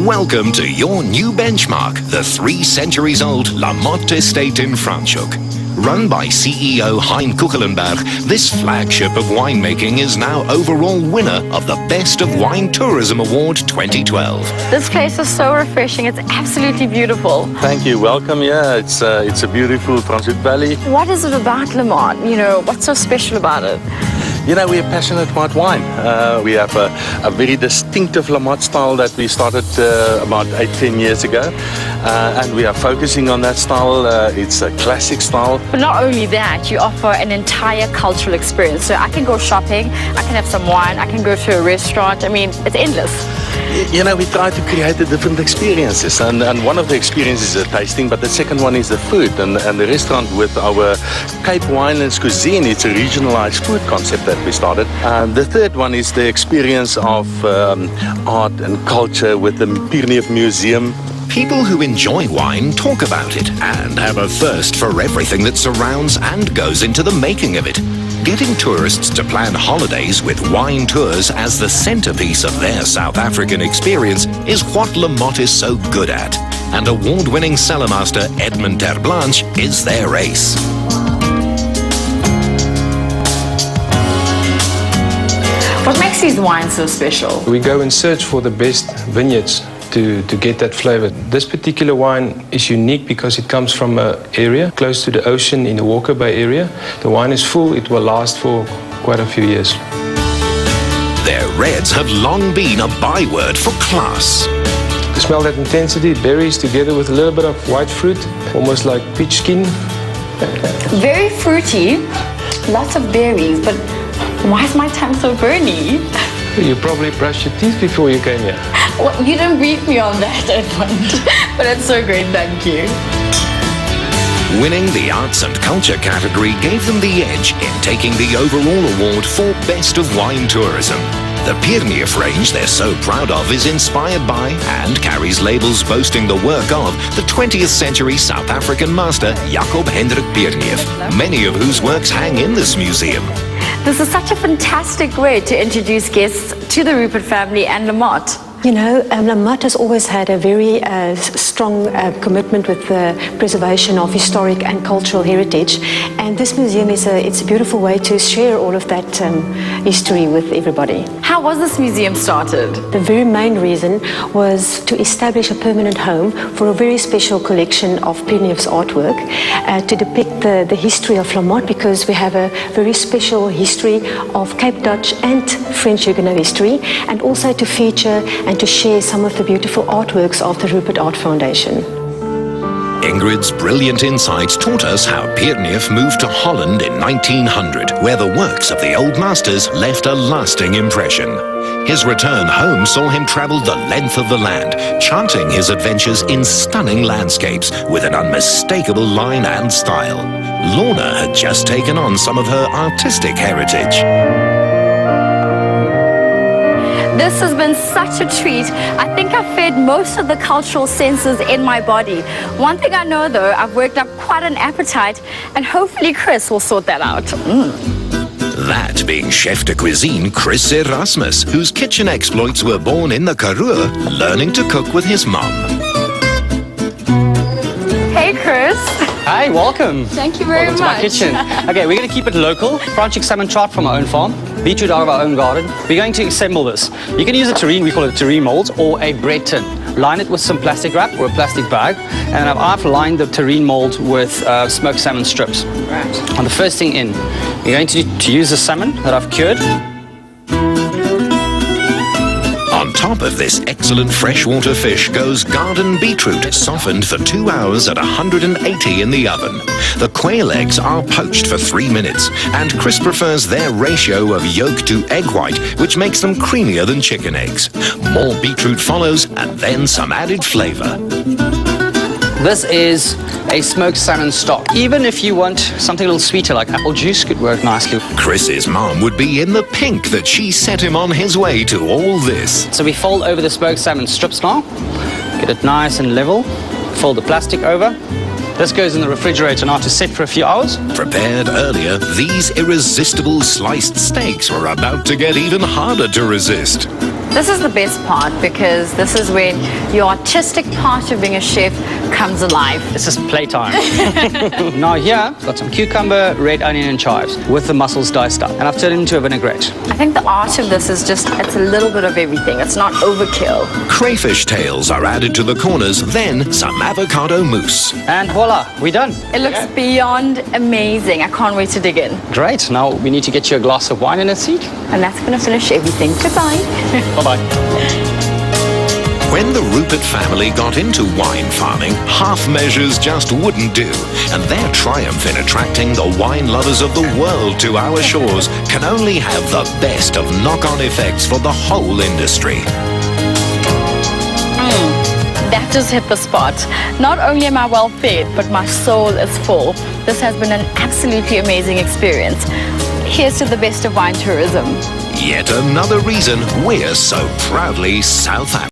Welcome to your new benchmark, the 3 centuries-old La Motte Estate in Franschhoek. Run by CEO Hein, this flagship of winemaking is now overall winner of the Best of Wine Tourism Award 2012. This place is so refreshing. It's absolutely beautiful. Thank you. Welcome. Yeah, it's a beautiful Franschhoek Valley. What is it about Le Motte? You know, what's so special about it? You know, we're passionate about wine. We have a very distinctive La Motte style that we started about 8-10 years ago. And we are focusing on that style. It's a classic style. But not only that, you offer an entire cultural experience. So I can go shopping, I can have some wine, I can go to a restaurant. I mean, it's endless. You know, we try to create the different experiences. And one of the experiences is the tasting, but the second one is the food. And the restaurant with our Cape Winelands cuisine, it's a regionalized food concept that we started. The third one is the experience of art and culture with the Pyreneef Museum. People who enjoy wine talk about it and have a thirst for everything that surrounds and goes into the making of it. Getting tourists to plan holidays with wine tours as the centerpiece of their South African experience is what Le Motte is so good at. And award-winning cellarmaster Edmund is their ace. What makes these wines so special? We go and search for the best vineyards to get that flavor. This particular wine is unique because it comes from an area close to the ocean in the Walker Bay area. The wine is full, it will last for quite a few years. Their reds have long been a byword for class. To smell that intensity, berries together with a little bit of white fruit, almost like peach skin. Very fruity, lots of berries, but why is my tongue so burny? You probably brushed your teeth before you came here. Well, you didn't brief me on that, Edmund. But it's so great, thank you. Winning the Arts and Culture category gave them the edge in taking the overall award for Best of Wine Tourism. The Pyreneef range they're so proud of is inspired by and carries labels boasting the work of the 20th century South African master Jacob Hendrik Pyreneef, many of whose works hang in this museum. This is such a fantastic way to introduce guests to the Rupert family and Le Motte. You know, La Motte has always had a very strong commitment with the preservation of historic and cultural heritage, and this museum it's a beautiful way to share all of that history with everybody. How was this museum started? The very main reason was to establish a permanent home for a very special collection of Pyreneef's artwork to depict the history of La Motte, because we have a very special history of Cape Dutch and French Huguenot history, and also to feature and to share some of the beautiful artworks of the Rupert Art Foundation. Ingrid's brilliant insights taught us how Pyreneef moved to Holland in 1900, where the works of the old masters left a lasting impression. His return home saw him travel the length of the land, charting his adventures in stunning landscapes with an unmistakable line and style. Lorna had just taken on some of her artistic heritage. This has been such a treat. I think I've fed most of the cultural senses in my body. One thing I know though, I've worked up quite an appetite, and hopefully Chris will sort that out. That being chef de cuisine Chris Erasmus, whose kitchen exploits were born in the Karoo, learning to cook with his mum. Hey Chris. Hi, welcome. Thank you very much. Welcome to my kitchen. Okay, we're going to keep it local. Franschhoek salmon trout from our own farm. Beetroot out of our own garden. We're going to assemble this. You can use a terrine, we call it a terrine mold, or a bread tin. Line it with some plastic wrap or a plastic bag. And I've lined the terrine mold with smoked salmon strips. Right. And the first thing in, you're going to use the salmon that I've cured. On top of this excellent freshwater fish goes garden beetroot, softened for 2 hours at 180 in the oven. The quail eggs are poached for 3 minutes, and Chris prefers their ratio of yolk to egg white, which makes them creamier than chicken eggs. More beetroot follows, and then some added flavor. This is a smoked salmon stock. Even if you want something a little sweeter, like apple juice, could work nicely. Chris's mom would be in the pink that she set him on his way to all this. So we fold over the smoked salmon strips now. Get it nice and level. Fold the plastic over. This goes in the refrigerator now to set for a few hours. Prepared earlier, these irresistible sliced steaks were about to get even harder to resist. This is the best part because this is when your artistic part of being a chef comes alive. This is playtime. Now here, I've got some cucumber, red onion and chives with the mussels diced up. And I've turned it into a vinaigrette. I think the art of this is just, it's a little bit of everything. It's not overkill. Crayfish tails are added to the corners, then some avocado mousse. And voila, we're done. It looks beyond amazing. I can't wait to dig in. Great. Now we need to get you a glass of wine and a seat. And that's going to finish everything. Goodbye. Bye-bye. When the Rupert family got into wine farming, half measures just wouldn't do, and their triumph in attracting the wine lovers of the world to our shores can only have the best of knock-on effects for the whole industry. That just hit the spot. Not only am I well fed, but my soul is full. This has been an absolutely amazing experience. Here's to the best of wine tourism. Yet another reason we're so proudly South African.